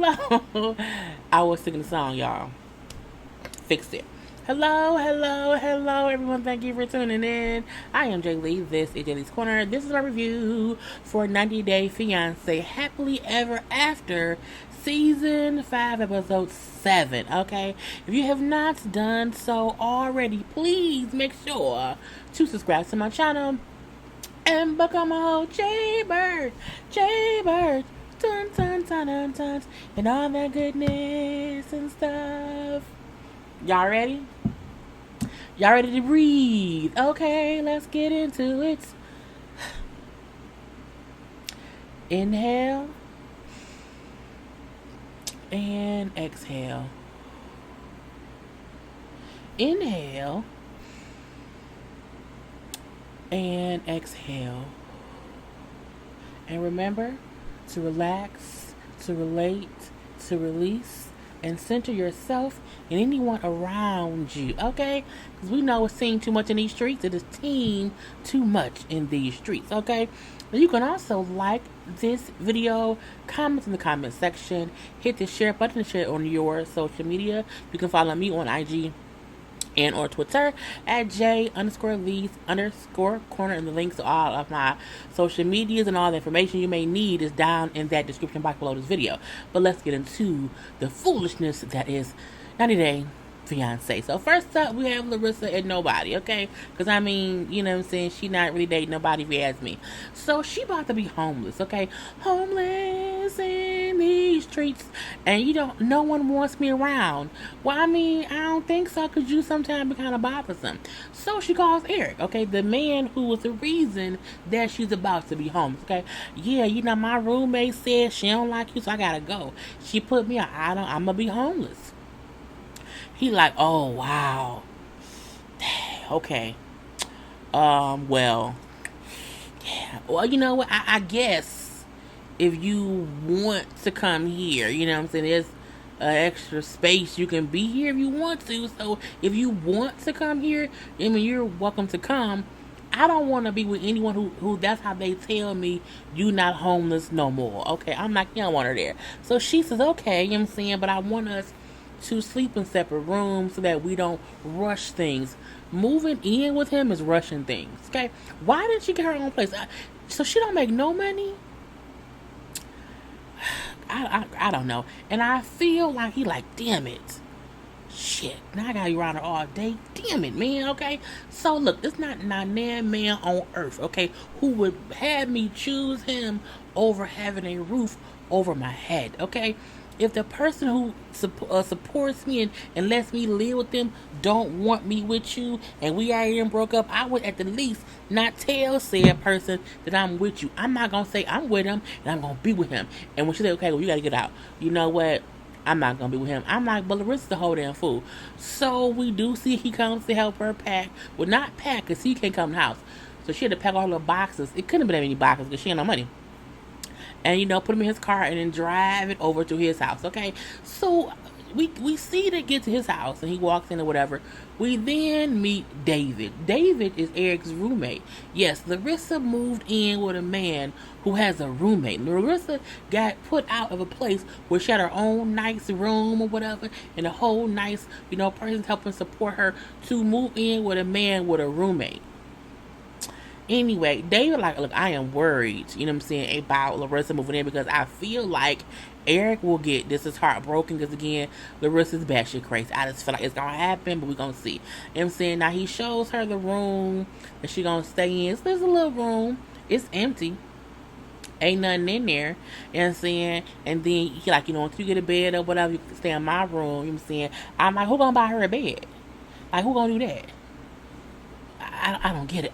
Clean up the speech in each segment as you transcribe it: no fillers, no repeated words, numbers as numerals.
hello. I was singing the song, y'all. Fixed it. Hello, hello, hello, everyone. Thank you for tuning in. I am Jay Lee. This is JLeesCorner. This is my review for 90 Day Fiance Happily Ever After Season 5, Episode 7. Okay? If you have not done so already, please make sure to subscribe to my channel and become a whole JayBirds, JayBirds, dun dun dun dun dun, and all that goodness and stuff. Y'all ready? Y'all ready to breathe? Okay, let's get into it. Inhale and exhale. Inhale and exhale. And remember to relax, to relate, to release, and center yourself and anyone around you, okay? Because we know it's seen too much in these streets. It is seen too much in these streets, okay? But you can also like this video, comment in the comment section, hit the share button to share on your social media. You can follow me on IG and or Twitter at J_Lees_Corner, and the links to all of my social medias and all the information you may need is down in that description box below this video. But let's get into the foolishness that is 90 Day Fiance. So first up, we have Larissa and Nobody, okay? Because I mean, you know what I'm saying, she not really dating nobody if you ask me. So she about to be homeless, okay? Homeless in these streets, and no one wants me around. Well, I mean, I don't think so, because you sometimes be kind of bothersome. So she calls Eric, okay? The man who was the reason that she's about to be homeless, okay? Yeah, my roommate said she don't like you, so I gotta go. She put me out. I'm gonna be homeless. He like, oh, wow. Okay. Well, yeah. Well, you know what? I guess if you want to come here, you know what I'm saying, there's extra space. You can be here if you want to. So if you want to come here, I mean, you're welcome to come. I don't want to be with anyone who that's how they tell me you not homeless no more. Okay, I'm not, you don't want her there. So she says, okay, you know what I'm saying, but I want us to sleep in separate rooms so that we don't rush things. Moving in with him is rushing things, okay? Why didn't she get her own place? So she don't make no money? I don't know. And I feel like he like, damn it. Shit, now I gotta be around her all day. Damn it, man, okay? So look, it's not nan man on earth, okay, who would have me choose him over having a roof over my head, okay? If the person who supports me and lets me live with them don't want me with you and we already broke up, I would at the least not tell said person that I'm with you. I'm not going to say I'm with him and I'm going to be with him. And when she say, okay, well, you got to get out. You know what? I'm not going to be with him. I'm like, but Larissa's the whole damn fool. So we do see he comes to help her pack. Well, not pack because he can't come to the house. So she had to pack all her boxes. It couldn't have been any boxes because she had no money. And, put him in his car and then drive it over to his house, okay? So, we see they get to his house and he walks in or whatever. We then meet David. David is Eric's roommate. Yes, Larissa moved in with a man who has a roommate. Larissa got put out of a place where she had her own nice room or whatever, and a whole nice, person helping support her to move in with a man with a roommate. Anyway, David like, look, I am worried, about Larissa moving in because I feel like Eric will get his heart broken because, again, Larissa's batshit crazy. I just feel like it's going to happen, but we're going to see. Now he shows her the room that she's going to stay in. So there's a little room. It's empty. Ain't nothing in there. And then he like, once you get a bed or whatever, you can stay in my room. I'm like, who going to buy her a bed? Like, who going to do that? I don't get it.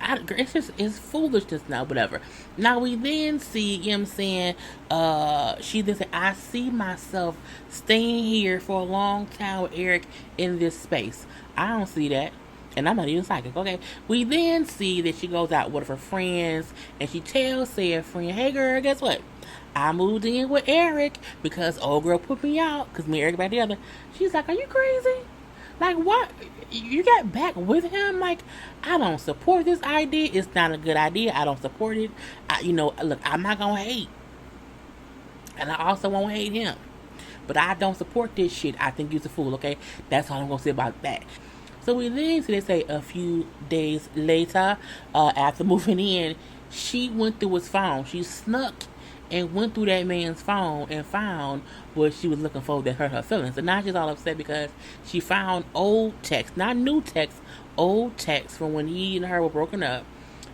It's foolishness now, whatever. Now we then see, she then said, I see myself staying here for a long time with Eric in this space. I don't see that. And I'm not even psychic, okay? We then see that she goes out with her friends and she tells said friend, hey girl, guess what? I moved in with Eric because old girl put me out because me and Eric back together. She's like, are you crazy? Like, what? You got back with him? Like, I don't support this idea. It's not a good idea. I don't support it. Look, I'm not going to hate. And I also won't hate him. but I don't support this shit. I think you're a fool, okay? That's all I'm gonna say about that. So we then see they say a few days later, after moving in, she went through his phone. She snuck and went through that man's phone and found what she was looking for that hurt her feelings. And now she's all upset because she found old texts, not new texts, old texts from when he and her were broken up,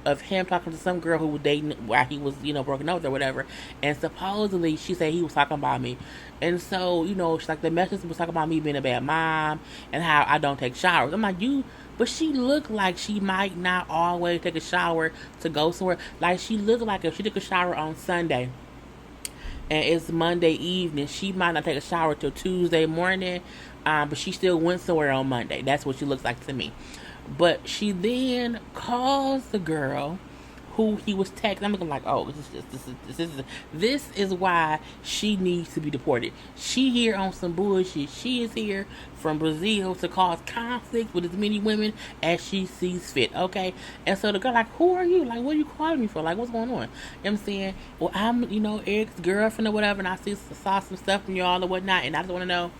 of him talking to some girl who was dating while he was, broken up or whatever. And supposedly she said he was talking about me. And so, she's like, the message was talking about me being a bad mom and how I don't take showers. I'm like, but she looked like she might not always take a shower to go somewhere. Like, she looked like if she took a shower on Sunday and it's Monday evening, she might not take a shower till Tuesday morning, but she still went somewhere on Monday. That's what she looks like to me. But she then calls the girl who he was texting. I'm looking like, oh, this is why she needs to be deported. She here on some bullshit. She is here from Brazil to cause conflict with as many women as she sees fit, okay? And so the girl like, who are you? Like, what are you calling me for? Like, what's going on? You know what I'm saying? Well, I'm, Eric's girlfriend or whatever, and I saw some stuff from y'all or whatnot, and I just want to know,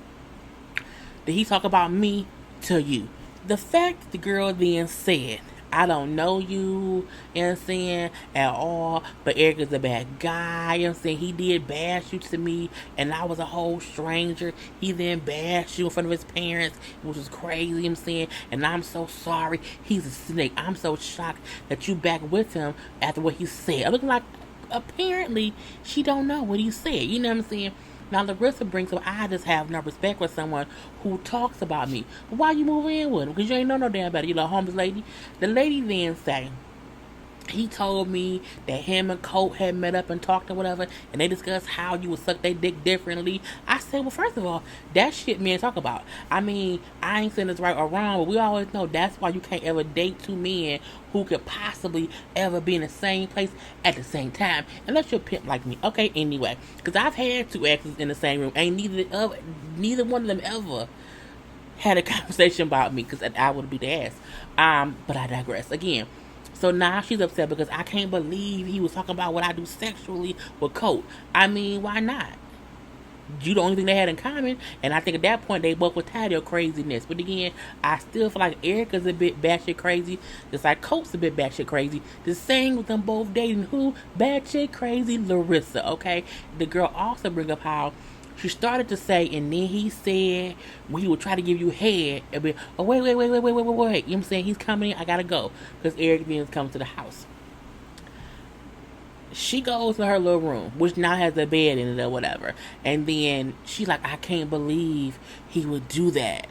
did he talk about me to you? The fact that the girl then said, I don't know you, you know what I'm saying, at all, but Eric is a bad guy, you know what I'm saying, he did bash you to me, and I was a whole stranger, he then bashed you in front of his parents, which was crazy, you know what I'm saying, and I'm so sorry, he's a snake, I'm so shocked that you back with him after what he said. I'm looking like, apparently, she don't know what he said, you know what I'm saying. Now, Larissa brings up, I just have no respect for someone who talks about me. But why you move in with him? Because you ain't know no damn better. You little homeless lady. The lady then say, he told me that him and Colt had met up and talked or whatever, and they discussed how you would suck their dick differently. I said, well, first of all, that shit men talk about. I mean, I ain't saying it's right or wrong, but we always know that's why you can't ever date two men who could possibly ever be in the same place at the same time, unless you're a pimp like me. Okay, anyway, because I've had two exes in the same room, ain't neither one of them ever had a conversation about me, because I would be the ass. But I digress again. So now she's upset because I can't believe he was talking about what I do sexually with Colt. I mean, why not? You the only thing they had in common, and I think at that point they both were tired of your craziness. But again, I still feel like Erica's a bit batshit crazy, just like Colt's a bit batshit crazy. The same with them both dating who? Batshit crazy Larissa, okay? The girl also bring up how she started to say, and then he said, when he would try to give you head, it'd be, oh, wait. You know what I'm saying? He's coming, I gotta go. Because Eric then comes to the house. She goes to her little room, which now has a bed in it or whatever. And then she's like, I can't believe he would do that.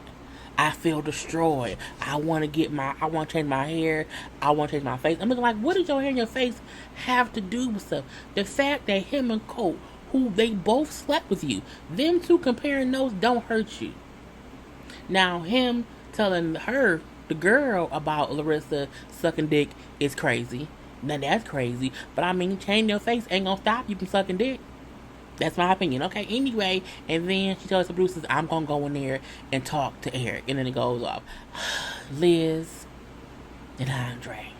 I feel destroyed. I want to change my hair. I want to change my face. I'm looking like, what does your hair and your face have to do with stuff? The fact that him and Colt, who they both slept with you, them two comparing notes don't hurt you. Now him telling her, the girl, about Larissa sucking dick is crazy. Now that's crazy, but I mean, changing your face ain't gonna stop you from sucking dick. That's my opinion. Okay, anyway, and then she tells the producers, I'm gonna go in there and talk to Eric, and then it goes off. Liz and Andre,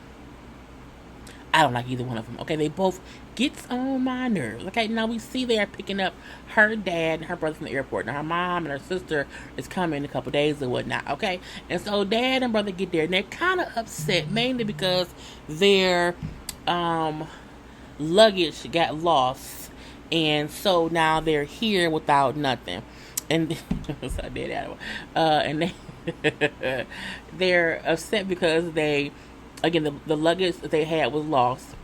I don't like either one of them. Okay, they both gets on my nerves. Okay, now we see they are picking up her dad and her brother from the airport. Now her mom and her sister is coming in a couple days or whatnot. Okay, and so dad and brother get there, and they're kind of upset, mainly because their luggage got lost, and so now they're here without nothing. And so I did that one. And they're upset because they, again, the luggage that they had was lost.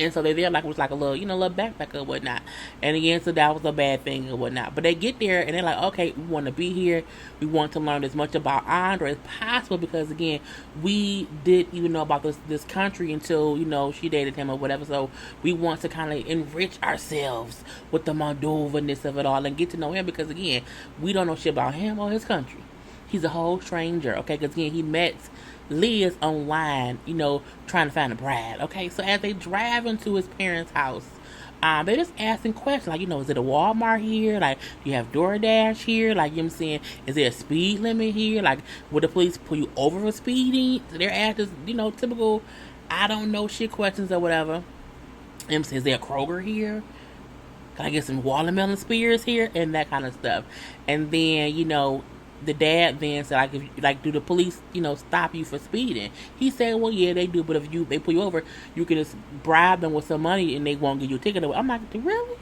And so they're there like it was like a little, little backpack or whatnot. And again, so that was a bad thing or whatnot. But they get there and they're like, okay, we want to be here. We want to learn as much about Andre as possible because, again, we didn't even know about this country until, she dated him or whatever. So we want to kind of enrich ourselves with the Moldovan-ness of it all and get to know him because, again, we don't know shit about him or his country. He's a whole stranger, okay? Because, again, he met Liz online, trying to find a bride. Okay, so as they drive into his parents' house, they're just asking questions like, is it a Walmart here? Like, do you have DoorDash here? Like, you know what I'm saying? Is there a speed limit here? Like, would the police pull you over for speeding? So they're asking, typical, I don't know shit questions or whatever. You know what I'm saying? Is there a Kroger here? Can I get some watermelon spears here and that kind of stuff? And then the dad then said, like, if like, do the police stop you for speeding? He said, well, yeah, they do, but if they pull you over, you can just bribe them with some money and they won't give you a ticket. I'm like, really?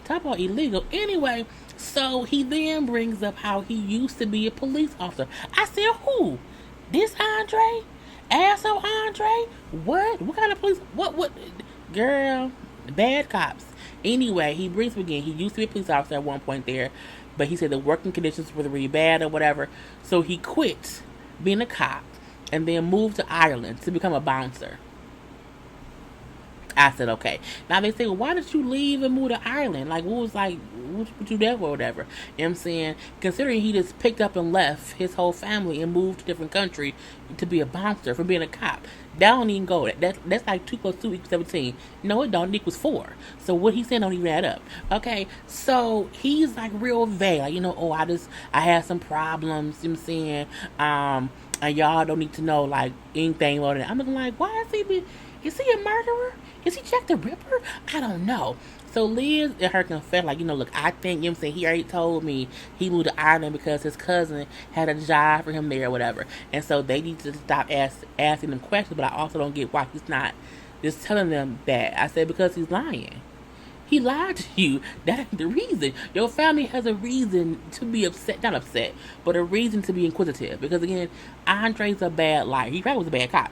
Talk about illegal. Anyway, so he then brings up how he used to be a police officer. I said, who? This Andre? Asshole Andre? What? What kind of police? What? Girl, bad cops. Anyway, he brings up again. He used to be a police officer at one point there, but he said the working conditions were really bad or whatever. So he quit being a cop and then moved to Ireland to become a bouncer. I said, okay. Now they say, well, why did you leave and move to Ireland? Like, what you there for or whatever? You know what I'm saying? Considering he just picked up and left his whole family and moved to a different country to be a bouncer from being a cop. That don't even go. That's like 2 + 2 = 17. No, it don't. It equals 4. So what he's saying don't even add up. Okay, so he's like real vague. Like, oh, I had some problems. You know what I'm saying? And y'all don't need to know like anything about it. I'm looking like, why is he a murderer? Is he Jack the Ripper? I don't know. So Liz and her confess, like, look, I think, you know what I'm saying, he already told me he moved to Ireland because his cousin had a job for him there or whatever. And so they need to stop asking them questions, but I also don't get why he's not just telling them that. I said, because he's lying. He lied to you. That ain't the reason. Your family has a reason to be upset, not upset, but a reason to be inquisitive. Because again, Andre's a bad liar. He probably was a bad cop.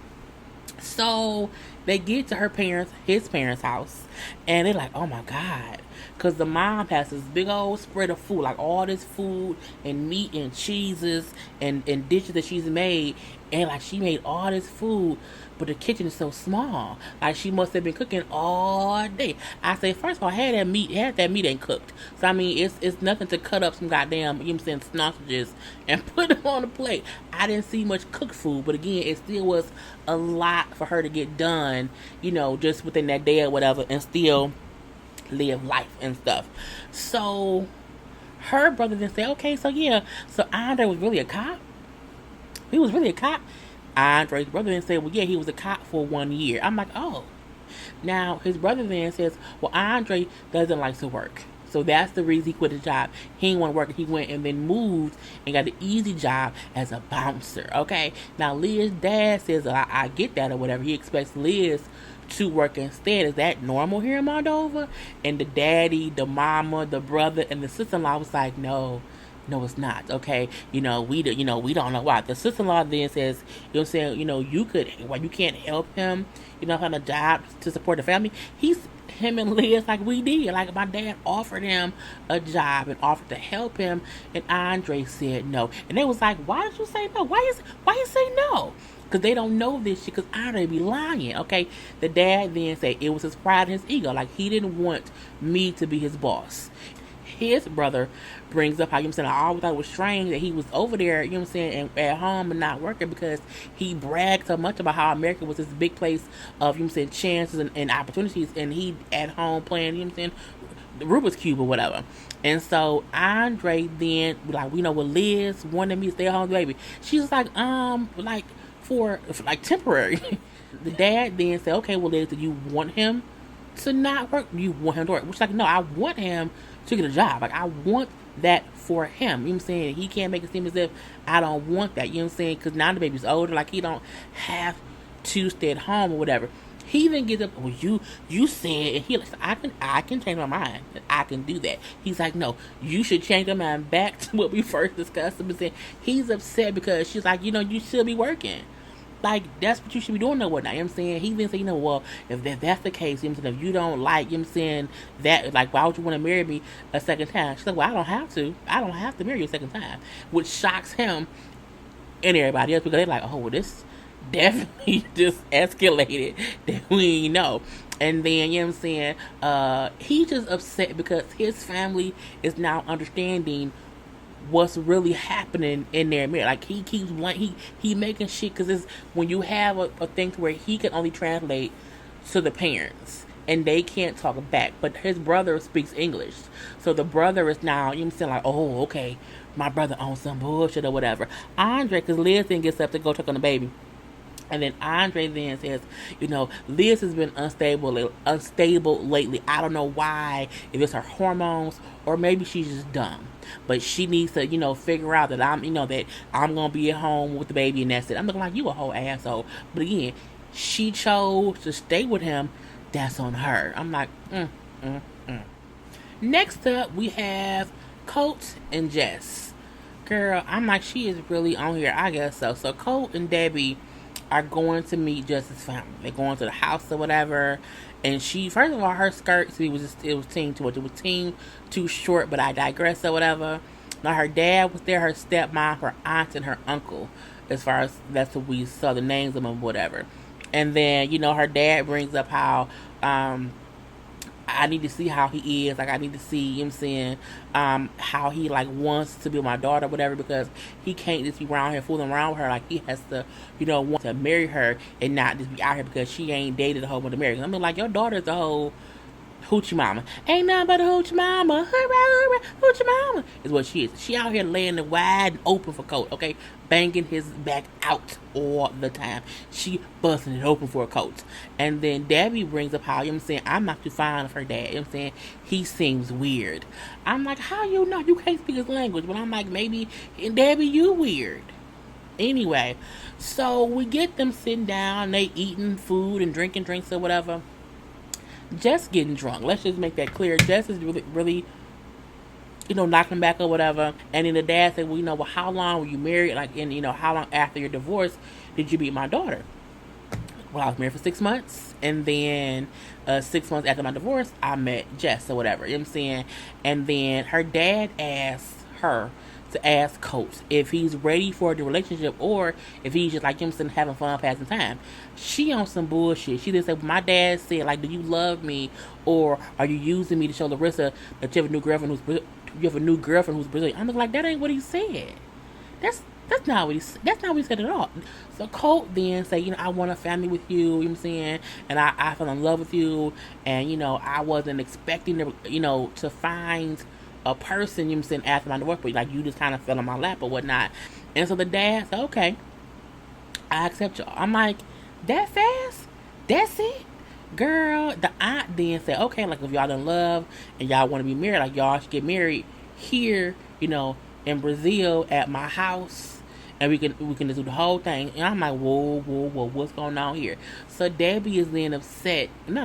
So they get to his parents' house, and they're like, oh my God. Because the mom has this big old spread of food, like all this food and meat and cheeses and dishes that she's made. And like she made all this food, but the kitchen is so small. Like she must have been cooking all day. I say, first of all, half that meat ain't cooked. So I mean, it's nothing to cut up some goddamn, sausages and put them on the plate. I didn't see much cooked food, but again, it still was a lot for her to get done, just within that day or whatever, and still live life and stuff. So her brother then said, okay, so yeah, so Andre was really a cop? He was really a cop? Andre's brother then said, well, yeah, he was a cop for 1 year. I'm like, oh. Now, his brother then says, well, Andre doesn't like to work. So that's the reason he quit his job. He didn't want to work. He went and then moved and got an easy job as a bouncer. Okay? Now, Liz's dad says, I get that or whatever. He expects Liz to work instead. Is that normal here in Moldova? And the daddy, the mama, the brother, and the sister-in-law was like, no, it's not. Okay, we don't know why. The sister-in-law then says, you know what I'm saying, you can't help him, find a job to support the family. Him and Liz, like we did. Like my dad offered him a job and offered to help him, and Andre said no. And they was like, why did you say no? Why you say no? Because they don't know this shit, because Andre be lying, okay? The dad then said it was his pride and his ego. Like, he didn't want me to be his boss. His brother brings up how, I always thought it was strange that he was over there, and at home and not working, because he bragged so much about how America was this big place of, chances and opportunities, and he at home playing, the Rubik's Cube or whatever. And so Andre then, like, with Liz wanted me to stay at home with the baby. She was like, for temporary. The dad then said, okay, well, Liz, do you want him to not work? Do you want him to work? Which, like, no, I want him to get a job. Like, I want that for him. You know what I'm saying? He can't make it seem as if I don't want that. You know what I'm saying? Because now the baby's older. Like, he don't have to stay at home or whatever. He even gets up, well, you said, and he like, I can change my mind. I can do that. He's like, no, you should change your mind back to what we first discussed. He's upset because she's like, you should be working. Like, that's what you should be doing or whatnot. You know what I'm saying? He then said, well, if that's the case, if you don't like, that, like, why would you want to marry me a second time? She's like, well, I don't have to. I don't have to marry you a second time. Which shocks him and everybody else, because they're like, oh, well, this definitely just escalated that we know. And then, you know what I'm saying, he's just upset because his family is now understanding what's really happening in their marriage. Like, he keeps he making shit, because it's when you have a thing where he can only translate to the parents and they can't talk back, but his brother speaks English, so the brother is now, you know what I'm saying, like, oh, okay, my brother owns some bullshit or whatever. Andre, because Liz then gets up to go check on the baby, And then Andre then says, Liz has been unstable lately. I don't know why, if it's her hormones or maybe she's just dumb. But she needs to, figure out that I'm gonna be at home with the baby and that's it. I'm looking like you a whole asshole. But again, she chose to stay with him. That's on her. I'm like, mm, mm. Next up, we have Colt and Jess. Girl, I'm like, she is really on here. I guess so. So Colt and Debbie are going to meet Jess's family. They're going to the house or whatever. And she, first of all, her skirt, see, it was team too much. It was team too short, but I digress or whatever. Now her dad was there, her stepmom, her aunt, and her uncle. As far as that's what we saw the names of them, whatever. And then, her dad brings up how I need to see how he is. Like, I need to see, how he, like, wants to be my daughter, whatever, because he can't just be around here fooling around with her. Like, he has to, want to marry her and not just be out here because she ain't dated a whole bunch of marriages. I mean, like, your daughter's a whole hoochie mama. Ain't nothing but a hoochie mama. Hurrah, hurrah, hoochie mama is what she is. She out here laying it wide and open for Colt, okay? Banging his back out all the time. She busting it open for a Colt. And then Debbie brings up how, I'm not too fond of her dad. He seems weird. I'm like, how you know? You can't speak his language. But I'm like, maybe, Debbie, you weird. Anyway, so we get them sitting down. They eating food and drinking drinks or whatever. Jess getting drunk. Let's just make that clear. Jess is really, knocking back or whatever. And then the dad said, well, how long were you married? Like, and, how long after your divorce did you meet my daughter? Well, I was married for 6 months. And then 6 months after my divorce, I met Jess or whatever. You know what I'm saying? And then her dad asked her to ask Coach if he's ready for the relationship or if he's just like having fun passing time. She on some bullshit. She just said, my dad said, like, do you love me or are you using me to show Larissa that you have a new girlfriend who's Brazilian? I'm like, that ain't what he said. That's not what he said at all. So Colt then say, I want a family with you, you know what I'm saying? And I fell in love with you and, I wasn't expecting to, to find a person, you know what I'm saying, after my divorce, but like you just kind of fell in my lap or whatnot. And so the dad said, okay, I accept y'all. I'm like, that fast? That's it? Girl, the aunt then said, okay, like if y'all in love and y'all want to be married, like y'all should get married here, in Brazil at my house. And we can just do the whole thing. And I'm like, whoa, what's going on here? So Debbie is then not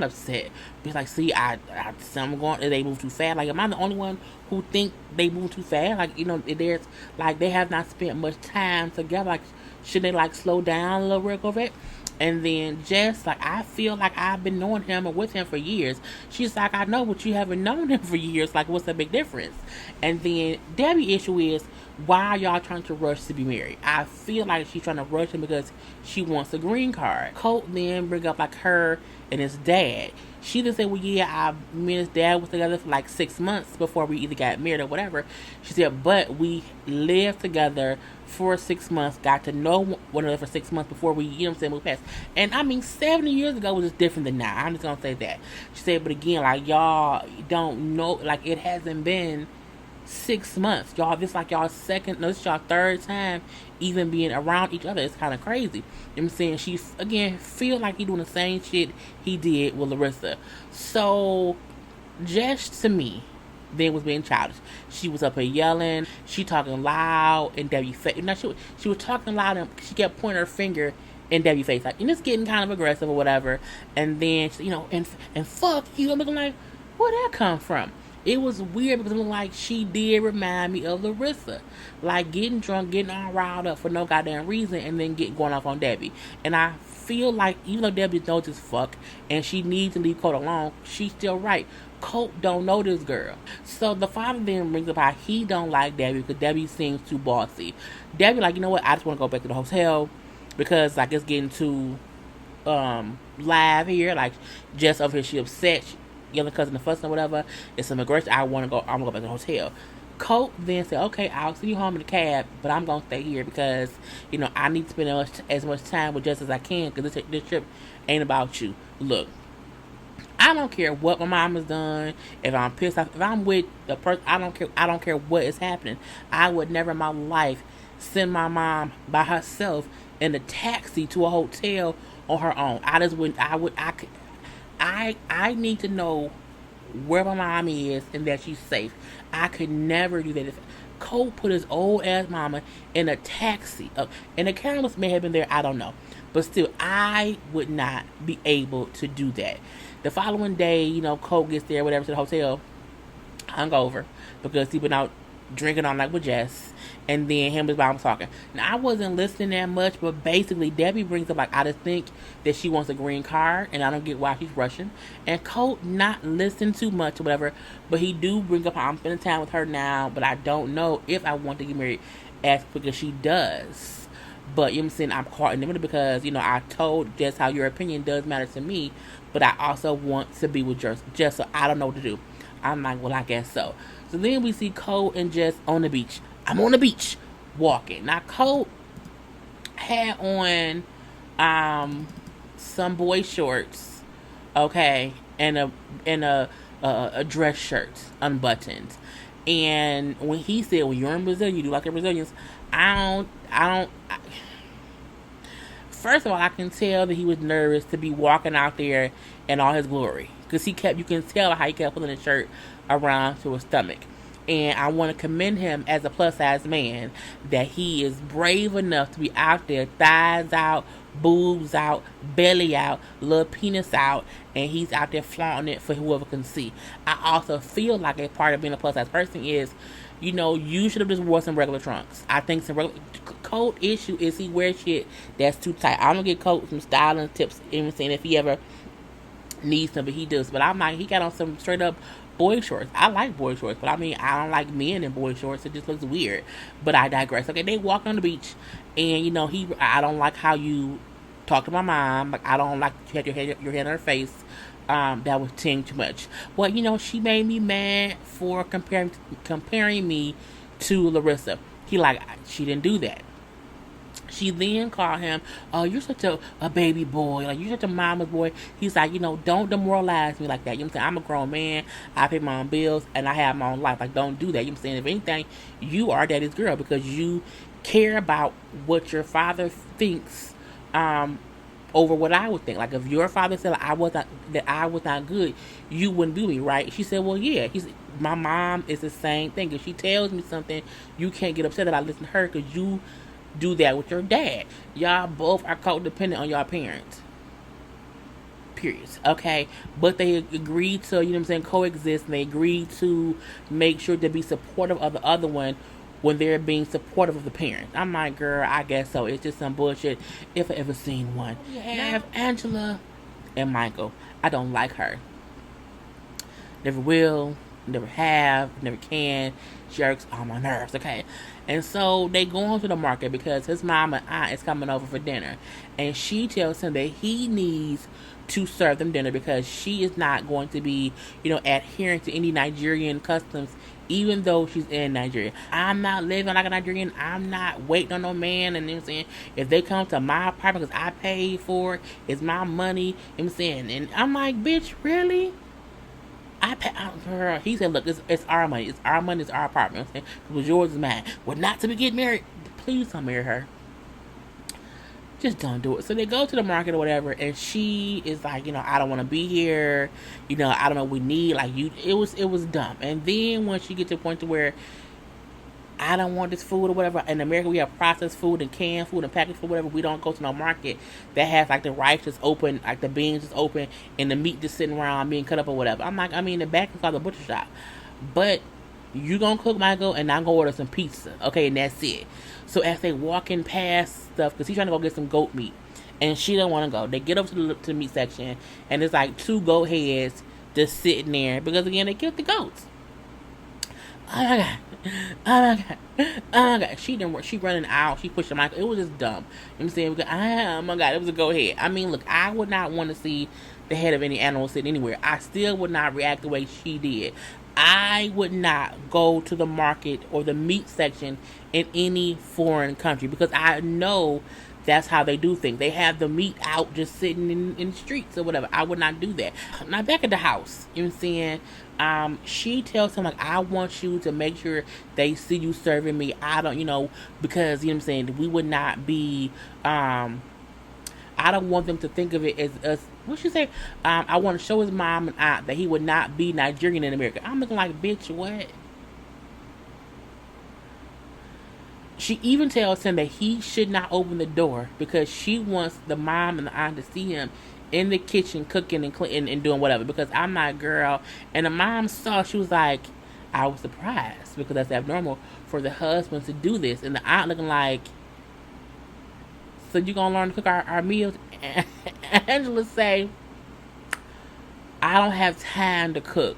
upset, but it's like, see, they move too fast. Like, am I the only one who think they move too fast? Like, there's, like, they have not spent much time together. Like, should they, like, slow down a little real bit? And then Jess, like, I feel like I've been knowing him or with him for years. She's like, I know, but you haven't known him for years. Like, what's the big difference? And then Debbie's issue is, why are y'all trying to rush to be married? I feel like she's trying to rush him because she wants a green card. Colt then bring up, like, her and his dad. She just said, well, yeah, me and his dad was together for like 6 months before we either got married or whatever. She said, but we lived together for 6 months, got to know one another for 6 months before we, moved past. And 70 years ago was just different than now. I'm just going to say that. She said, but again, like, y'all don't know, like, it hasn't been 6 months. Y'all, this is y'all third time even being around each other. It's kind of crazy. You know what I'm saying? She, again, feel like he doing the same shit he did with Larissa. So, Jess, to me, then was being childish. She was up here yelling. She talking loud in Debbie's face. She was talking loud and she kept pointing her finger in Debbie's face. Like, and it's getting kind of aggressive or whatever. And then, and fuck you. I'm looking like, where'd that come from? It was weird because it looked like she did remind me of Larissa. Like, getting drunk, getting all riled up for no goddamn reason, and then going off on Debbie. And I feel like, even though Debbie knows this fuck, and she needs to leave Colt alone, she's still right. Colt don't know this girl. So the father then brings up how he don't like Debbie because Debbie seems too bossy. Debbie like, you know what, I just want to go back to the hotel because, like, it's getting too live here. Like, Jess over here, she upset. Yelling, cousin, and fussing or whatever. It's some aggression. I'm gonna go back to the hotel. Colt then said, okay, I'll send you home in the cab, but I'm gonna stay here because, I need to spend as much time with Jess as I can because this trip ain't about you. Look, I don't care what my mom has done. If I'm pissed off, if I'm with the person, I don't care what is happening. I would never in my life send my mom by herself in a taxi to a hotel on her own. I just wouldn't. I need to know where my mom is and that she's safe. I could never do that. If Cole put his old ass mama in a taxi, and the cameras may have been there, I don't know, but still, I would not be able to do that. The following day, Cole gets there, whatever, to the hotel, hungover because he been out drinking all night with Jess, and then him and his mom was talking. Now I wasn't listening that much, but basically Debbie brings up like, I just think that she wants a green card, and I don't get why she's rushing. And Colt not listening too much or whatever, but he do bring up how I'm spending time with her now, but I don't know if I want to get married as quick as she does. But you know what I'm saying, I'm caught in the middle because I told Jess how your opinion does matter to me, but I also want to be with Jess, so I don't know what to do. I'm like, well, I guess so. So then we see Cole and Jess on the beach. I'm on the beach walking. Now Cole had on some boy shorts, okay, and a dress shirt, unbuttoned. And when he said, "When you're in Brazil, you do like the Brazilians," I don't. First of all, I can tell that he was nervous to be walking out there in all his glory. Because you can tell how he kept pulling his shirt around to his stomach. And I want to commend him as a plus size man that he is brave enough to be out there, thighs out, boobs out, belly out, little penis out, and he's out there flaunting it for whoever can see. I also feel like a part of being a plus size person is, you should have just wore some regular trunks. I think Colt issue is he wears shit that's too tight. I'm gonna get Colt some styling tips, even saying if he ever needs them, but he does. But I'm like, he got on some straight up boy shorts. I like boy shorts, but I don't like men in boy shorts. It just looks weird. But I digress. Okay, they walk on the beach, and I don't like how you talk to my mom. Like, I don't like you had your hand on her face. That was ting too much. Well, she made me mad for comparing me to Larissa. She didn't do that. She then called him, "Oh, you're such a baby boy. Like, you're such a mama's boy." He's like, don't demoralize me like that. You know what I'm saying? I'm a grown man. I pay my own bills, and I have my own life. Like, don't do that. You know what I'm saying? If anything, you are daddy's girl because you care about what your father thinks over what I would think. Like, if your father said I was not good, you wouldn't do me, right? She said, well, yeah. My mom is the same thing. If she tells me something, you can't get upset that I listen to her because you do that with your dad. Y'all both are codependent on y'all parents. Period. Okay? But they agreed to, coexist, and they agreed to make sure to be supportive of the other one when they're being supportive of the parents. I'm like, girl, I guess so. It's just some bullshit if I ever seen one. You have Angela and Michael. I don't like her. Never will, never have, never can. Jerks on my nerves, okay? And so they go on to the market because his mom and aunt is coming over for dinner. And she tells him that he needs to serve them dinner because she is not going to be, adhering to any Nigerian customs, even though she's in Nigeria. I'm not living like a Nigerian. I'm not waiting on no man. And saying, if they come to my apartment because I paid for it, it's my money. I'm saying, and I'm like, bitch, really? Girl, he said, look, it's our money. It's our money. It's our apartment. It was yours is mine. Well, not to be getting married. Please don't marry her. Just don't do it. So they go to the market or whatever, and she is like, I don't want to be here. I don't know what we need. Like, it was dumb. And then when she gets to the point to where I don't want this food or whatever. In America, we have processed food and canned food and packaged food, whatever. We don't go to no market that has like the rice just open, like the beans just open, and the meat just sitting around being cut up or whatever. I'm like, the back is called the butcher shop. But you gonna cook, Michael, and I'm gonna order some pizza. Okay, and that's it. So as they walking past stuff, because he's trying to go get some goat meat, and she don't want to go. They get up to the meat section, and there's like 2 goat heads just sitting there, because again, they killed the goats. Oh my god. Oh my god. Oh my god. She running out. She pushing Michael. It was just dumb. You know what I'm saying? Because, oh my god, it was a go ahead. Look, I would not want to see the head of any animal sitting anywhere. I still would not react the way she did. I would not go to the market or the meat section in any foreign country because I know that's how they do things. They have the meat out just sitting in the streets or whatever. I would not do that. Now back at the house, you know what I'm saying? She tells him like, I want you to make sure they see you serving me. I don't, because you know what I'm saying, we would not be. I don't want them to think of it as us. What she say? I want to show his mom and aunt that he would not be Nigerian in America. I'm looking like, bitch, what? She even tells him that he should not open the door because she wants the mom and the aunt to see him in the kitchen cooking and cleaning and doing whatever. Because I'm not a girl. And the mom saw, she was like, I was surprised because that's abnormal for the husband to do this. And the aunt looking like, so you gonna learn to cook our meals? Angela say, I don't have time to cook.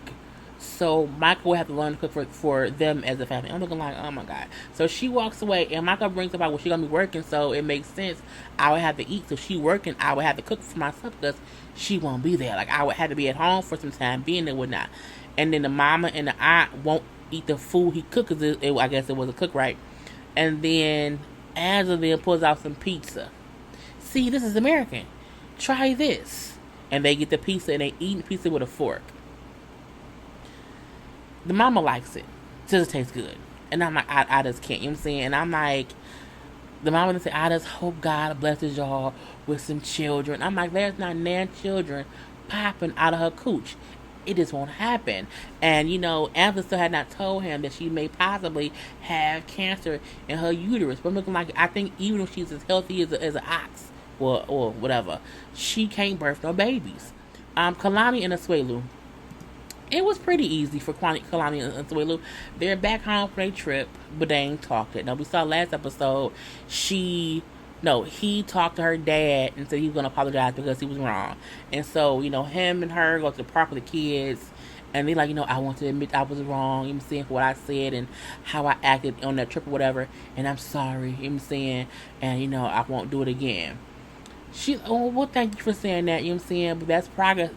So Michael will have to learn to cook for them as a family. I'm looking like, oh my God. So she walks away and Michael brings up, well, she's going to be working, so it makes sense. I would have to eat. So she working, I would have to cook for myself because she won't be there. Like, I would have to be at home for some time being there, would not. And then the mama and the aunt won't eat the food he cooked because I guess it was a cook, right? And then Angela then pulls out some pizza. See, this is American. Try this. And they get the pizza and they eat the pizza with a fork. The mama likes it. It just tastes good. And I'm like, I just can't. You know what I'm saying? And I'm like, the mama would say, I just hope God blesses y'all with some children. I'm like, there's not nan children popping out of her cooch. It just won't happen. And, Angela still had not told him that she may possibly have cancer in her uterus. But I'm looking like, I think even if she's as healthy as an ox or whatever, she can't birth no babies. Kalani and Asuelu. It was pretty easy for Kalani and Asuelu. They're back home from their trip, but they ain't talked it. Now, we saw last episode, he talked to her dad and said he was going to apologize because he was wrong. And so, him and her go to the park with the kids, and they're like, I want to admit I was wrong, you know what I'm saying, for what I said and how I acted on that trip or whatever, and I'm sorry, you know what I'm saying, and, I won't do it again. Well, thank you for saying that, you know what I'm saying, but that's progress,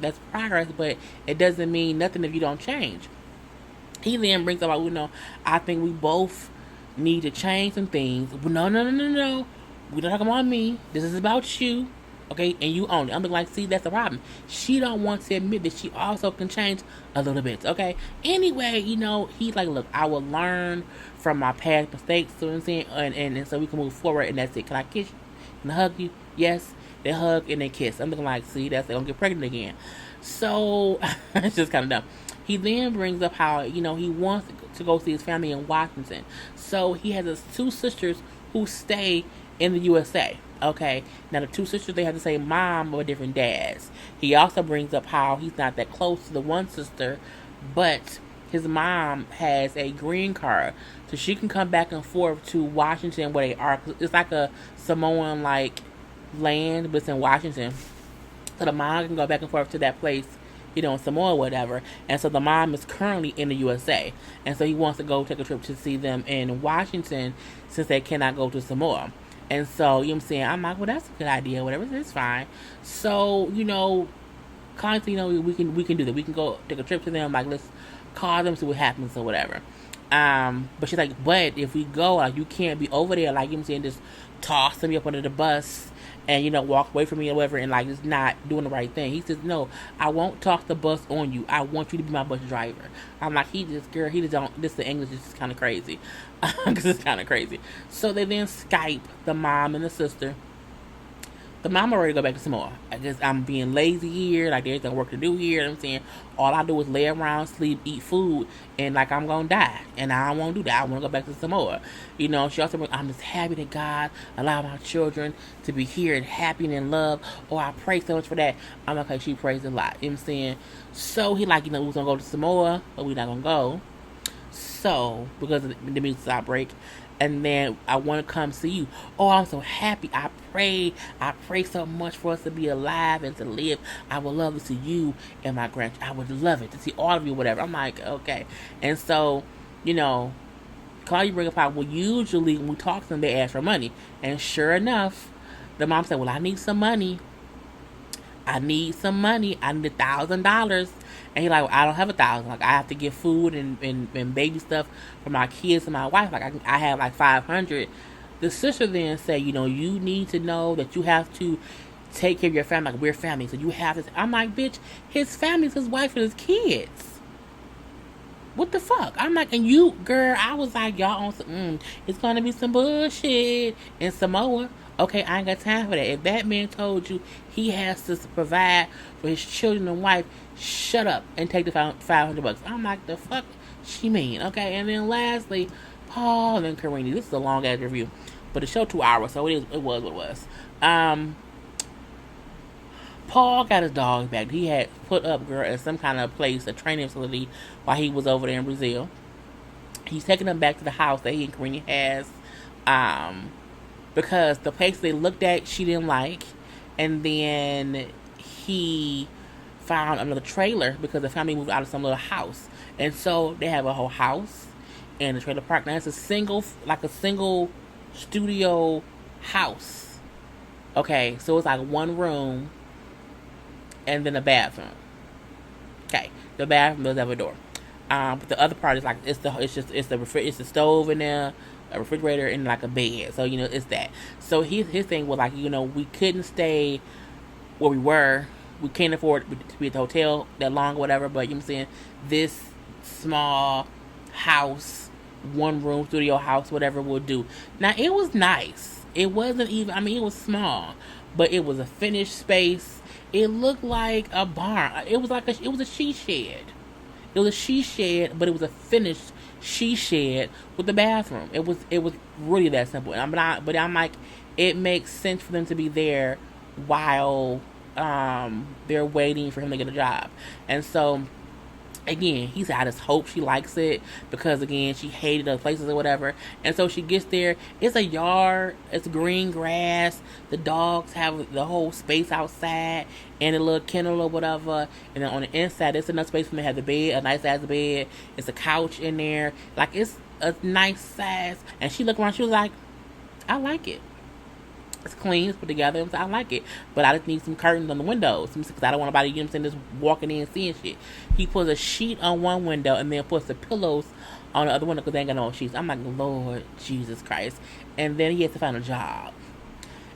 but it doesn't mean nothing if you don't change. He then brings up, I think we both need to change some things. No. We're not talking about me. This is about you, okay, and you own it. I'm like, see, that's the problem. She don't want to admit that she also can change a little bit, okay? Anyway, he's like, look, I will learn from my past mistakes, so I'm saying, and so we can move forward, and that's it. Can I kiss you? Can I hug you? Yes. They hug and they kiss. I'm looking like, see, they're gonna get pregnant again. So it's just kind of dumb. He then brings up how he wants to go see his family in Washington. So he has his two sisters who stay in the USA. Okay, now the two sisters, they have the same mom but different dads. He also brings up how he's not that close to the one sister, but his mom has a green card, so she can come back and forth to Washington where they are. It's like a Samoan land, but it's in Washington. So the mom can go back and forth to that place, in Samoa or whatever. And so the mom is currently in the USA. And so he wants to go take a trip to see them in Washington since they cannot go to Samoa. And so, you know what I'm saying, I'm like, well, that's a good idea, whatever, it's fine. So, constantly, we can do that. We can go take a trip to them, like, let's call them, see what happens or whatever. But she's like, but if we go, like, you can't be over there, like, you know what I'm saying, just toss me up under the bus and, walk away from me or whatever, and, like, just not doing the right thing. He says, no, I won't toss the bus on you. I want you to be my bus driver. I'm like, he just don't, the English is just kind of crazy. Because it's kind of crazy. So they then Skype the mom and the sister. The mom already go back to Samoa. I guess I'm being lazy here. Like, there's no work to do here. You know what I'm saying, all I do is lay around, sleep, eat food, and like I'm gonna die. And I don't want to do that. I want to go back to Samoa. She also, I'm just happy that God allowed my children to be here and happy and in love. Oh, I pray so much for that. I'm like, okay, she prays a lot. You know what I'm saying? So he like, we was gonna go to Samoa, but we not gonna go. So because of the music outbreak. And then I want to come see you. Oh, I'm so happy. I pray so much for us to be alive and to live. I would love to see you and my grandchildren. I would love it to see all of you, whatever. I'm like, okay. And so, Claudia bring up how, well, usually when we talk to them, they ask for money. And sure enough, the mom said, well, I need some money. I need $1,000. And he's like, well, I don't have 1,000. Like, I have to get food and baby stuff for my kids and my wife. Like, I have like 500. The sister then said, you know, you need to know that you have to take care of your family like we're family. So you have to. I'm like, bitch, his family's his wife and his kids. What the fuck? I'm like, and you, girl, I was like, y'all on some, it's gonna be some bullshit in Samoa. Okay, I ain't got time for that. If that man told you he has to provide for his children and wife, shut up and take the $500. I'm like, the fuck she mean? Okay, and then lastly, Paul and Karina. This is a long ass review, but the show 2 hours, so it was what it was. Paul got his dogs back. He had put up girl at some kind of place, a training facility, while he was over there in Brazil. He's taking them back to the house that he and Karina has, because the place they looked at she didn't like, and then he found another trailer because the family moved out of some little house, and so they have a whole house in the trailer park. Now it's a single studio house. Okay, so it's like one room and then a bathroom. Okay, the bathroom does have a door. But the other part is like it's the stove in there, a refrigerator, and like a bed. So you know it's that. So his thing was like, you know, we couldn't stay where we were. We can't afford to be at the hotel that long or whatever. But you know what I'm saying, this small house, one room studio house, whatever will do. Now it was nice. It wasn't even. I mean, it was small, but it was a finished space. It looked like a barn. It was a she shed. It was a she shed, but it was a finished she shed with a bathroom. It was really that simple. But I'm like, it makes sense for them to be there while they're waiting for him to get a job. And so again, he's out his hope she likes it because again she hated other places or whatever. And so she gets there. It's a yard. It's green grass. The dogs have the whole space outside and a little kennel or whatever. And then on the inside, there's enough space for them to have the bed, a nice ass bed. It's a couch in there. Like it's a nice size. And she looked around. She was like, I like it. It's clean, it's put together. I like it, but I just need some curtains on the windows because I don't want nobody, you know what I'm saying, just walking in and seeing shit. He puts a sheet on one window and then puts the pillows on the other window because they ain't got no sheets. I'm like, Lord Jesus Christ. And then he has to find a job,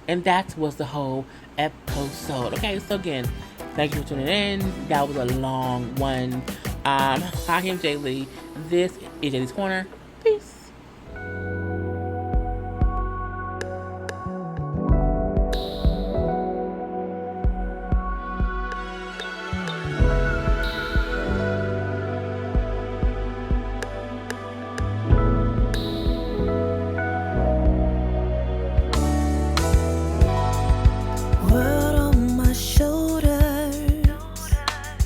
and that was the whole episode. Okay, so again, thank you for tuning in. That was a long one. I am Jay Lee. This is JLeesCorner. Peace.